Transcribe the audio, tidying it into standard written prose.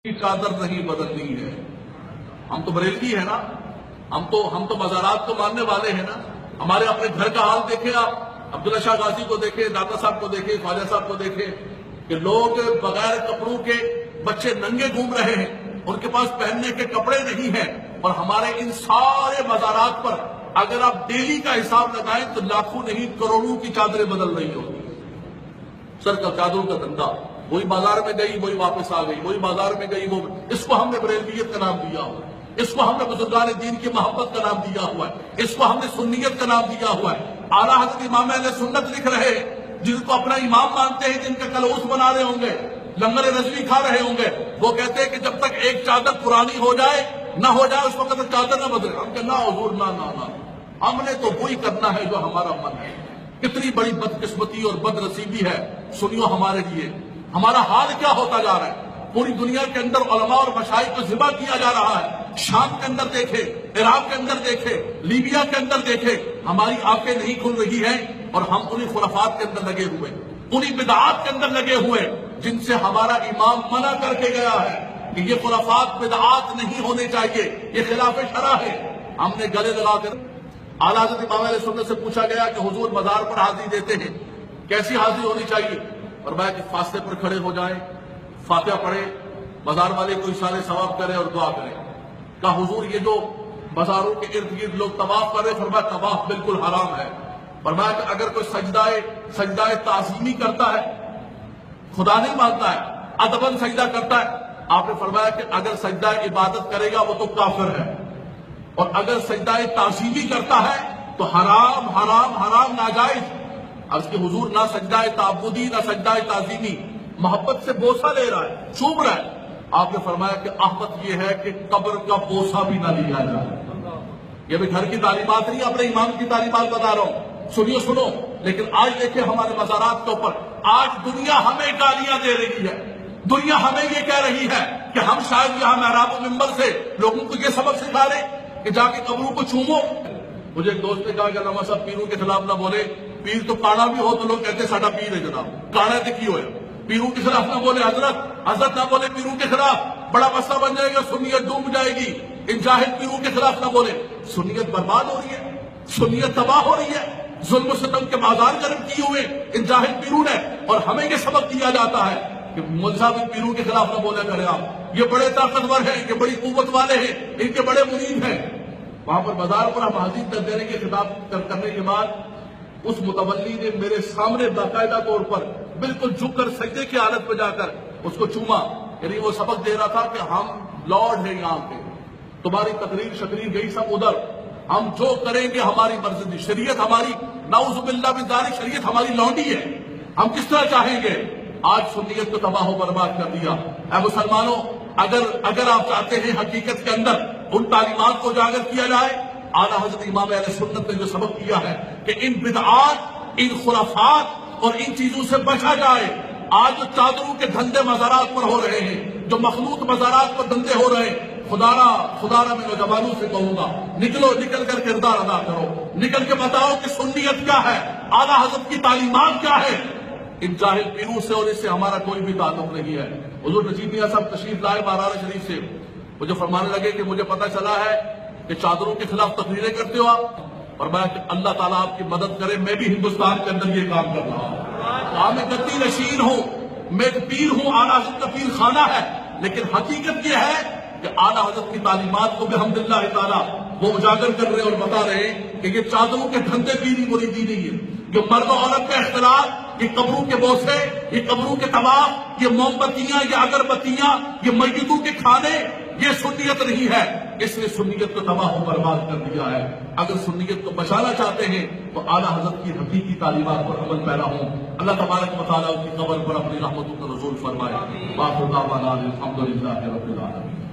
کی چادر نہیں بدلنی ہے۔ ہم تو بریلوی ہے نا، ہم تو مزارات کو ماننے والے ہیں نا۔ ہمارے اپنے گھر کا حال دیکھیں، آپ عبداللہ شاہ غازی کو دیکھیں، داتا صاحب کو دیکھیں، خواجہ صاحب کو دیکھیں کہ لوگ بغیر کپڑوں کے بچے ننگے گھوم رہے ہیں، ان کے پاس پہننے کے کپڑے نہیں ہیں، اور ہمارے ان سارے مزارات پر اگر آپ ڈیلی کا حساب لگائیں تو لاکھوں نہیں کروڑوں کی چادریں بدل رہی ہوتی۔ سر کا چادروں کا دھندا، وہی بازار میں گئی وہی واپس آ گئی، وہی بازار میں گئی وہ، اس کو ہم نے بریلویت کا نام دیا ہوا ہے، اس کو ہم نے بزرگان دین کی محبت کا نام دیا ہوا ہے، اس کو ہم نے سنیت کا نام دیا ہوا ہے۔ اعلیٰ حضرت امام اہل سنت لکھ رہے ہیں، جن کو اپنا امام مانتے ہیں، جن کا کلوس بنا رہے ہوں گے، لنگر رضوی کھا رہے ہوں گے، وہ کہتے ہیں کہ جب تک ایک چادر پرانی ہو جائے نہ ہو جائے اس وقت تک چادر نہ بدلے۔ ہم کہتے ہیں نہ حضور، نہ ہم نے تو وہی کرنا ہے جو ہمارا من ہے۔ کتنی بڑی بدقسمتی اور بد نصیبی ہے، سنیو ہمارے لیے، ہمارا حال کیا ہوتا جا رہا ہے۔ پوری دنیا کے اندر علماء اور مشائخ کو ذبح کیا جا رہا ہے۔ شام کے اندر دیکھے، عراق کے اندر دیکھے، لیبیا کے اندر دیکھے، ہماری آنکھیں نہیں کھل رہی ہیں، اور ہم انہی خرافات کے اندر لگے ہوئے، انہی بدعات کے اندر لگے ہوئے جن سے ہمارا امام منع کر کے گیا ہے کہ یہ خرافات بدعات نہیں ہونے چاہیے، یہ خلاف شرع ہے۔ ہم نے گلے لگا کر اعلیٰ حضرت امام اہل سنت سے پوچھا گیا کہ حضور مزار پر حاضری دیتے ہیں، کیسی حاضری ہونی چاہیے؟ فرمایا کہ فاصلے پر کھڑے ہو جائیں، فاتحہ پڑھیں، مزار والے کو اشارے ثواب کریں اور دعا کریں۔ کہا حضور یہ جو مزاروں کے ارد گرد لوگ طواف کر رہے، فرمایا طواف بالکل حرام ہے۔ فرمایا کہ اگر کوئی سجدہ تعظیمی کرتا ہے، خدا نہیں مانتا ہے، ادباً سجدہ کرتا ہے، آپ نے فرمایا کہ اگر سجدہ عبادت کرے گا وہ تو کافر ہے، اور اگر سجدہ تعظیمی کرتا ہے تو حرام حرام حرام ناجائز۔ اب کہ حضور نہ سجدہ تعبدی نہ سجدہ تعظیمی، محبت سے بوسہ لے رہا ہے، چوم رہا ہے۔ آپ نے فرمایا کہ احمد یہ ہے کہ قبر کا بوسہ بھی نہ لیا جائے۔ یہ بھی گھر کی تعلیمات نہیں، اپنے امام کی تعلیمات بتا رہا ہوں، سنو۔ لیکن آج دیکھیں ہمارے مزارات کے اوپر، آج دنیا ہمیں گالیاں دے رہی ہے، دنیا ہمیں یہ کہہ رہی ہے کہ ہم شاید یہاں محراب و منبر سے لوگوں کو یہ سبق سکھا رہے کہ جا کے قبروں کو چومو۔ مجھے ایک دوست نے کہا کہ علامہ صاحب پیروں کے خلاف نہ بولے، پیر تو کانا بھی ہو تو لوگ کہتے ہیں ساڈا پیر ہے جناب، کانا تے کی ہوئے، پیروں کے خلاف نہ بولے، حضرت نہ بولے پیروں کے خلاف، بڑا مسئلہ بن جائے گا، سنیت ڈوب جائے گی۔ ان جاہل پیروں کے خلاف نہ بولے، سنیت برباد ہو رہی ہے، سنیت تباہ ہو رہی ہے، ظلم و ستم کے بازار گرم کیے ہوئے ان جاہل پیروں نے، اور ہمیں یہ سبق دیا جاتا ہے کہ مولوی صاحب ان پیروں کے خلاف نہ بولے کریں آپ، یہ بڑے طاقتور ہیں، یہ بڑی قوت والے ہیں، ان کے بڑے مرید ہیں۔ وہاں پر بازار پر ہم حاضر کر دینے کے خطاب کرنے کے بعد اس متولی نے میرے سامنے باقاعدہ طور پر بالکل جھک کر سجدے کی حالت پہ جا کر اس کو چوما، یعنی وہ سبق دے رہا تھا کہ ہم لارڈ ہیں یہاں پہ، تمہاری تقریر شقریر گئی سب ادھر، ہم جو کریں گے ہماری مرضی، شریعت ہماری، نعوذ باللہ من ذالک، شریعت ہماری لونڈی ہے، ہم کس طرح چاہیں گے۔ آج سنیت کو تباہ و برباد کر دیا۔ اے مسلمانوں، اگر آپ چاہتے ہیں حقیقت کے اندر ان تعلیمات کو اجاگر کیا جائے، اعلیٰ حضرت امام اہل سنت نے جو سبق دیا ہے کہ ان بدعات، ان خرافات اور ان چیزوں سے بچا جائے۔ آج جو چادروں کے دھندے مزارات پر ہو رہے ہیں، جو مخلوط مزارات پر دھندے ہو رہے ہیں، خدا را میں نوجوانوں سے کہوں گا، نکل کر کردار ادا کرو، نکل کے بتاؤ کہ سنیت کیا ہے، اعلیٰ حضرت کی تعلیمات کیا ہے۔ ان جاہل پیروں سے اور اس سے ہمارا کوئی بھی تعلق نہیں ہے۔ حضور نجیب میاں صاحب تشریف لائے مارار شریف سے، مجھے فرمانے لگے کہ مجھے پتہ چلا ہے کہ چادروں کے خلاف تقریریں کرتے ہو آپ، اور میں کہ اللہ تعالیٰ آپ کی مدد کرے، میں بھی ہندوستان کے اندر یہ کام کر رہا ہوں۔ میں گدی نشین ہوں، میں ایک پیر ہوں، اعلیٰ حضرت کا پیر خانہ ہے، لیکن حقیقت یہ ہے کہ اعلیٰ حضرت کی تعلیمات کو بحمداللہ تعالیٰ وہ اجاگر کر رہے اور بتا رہے ہیں کہ یہ چادروں کے دھندے پیری مریدی نہیں ہے، جو مرد و عورت کا اختلاط، یہ قبروں کے بوسے، یہ قبروں کے طواف، یہ موم بتیاں، یہ اگربتیاں، یہ میتوں کے کھانے، یہ سنیت نہیں ہے۔ اس نے سنیت کو تباہ و برباد کر دیا ہے۔ اگر سنیت کو بچانا چاہتے ہیں تو اعلیٰ حضرت کی حقیقی تعلیمات پر عمل پیرا ہوں۔ اللہ تبارک و تعالیٰ ان کی قبر پر اپنی رحمتوں کا نزول فرمائے۔ وآخر دعوانا الحمدللہ رب العالمین۔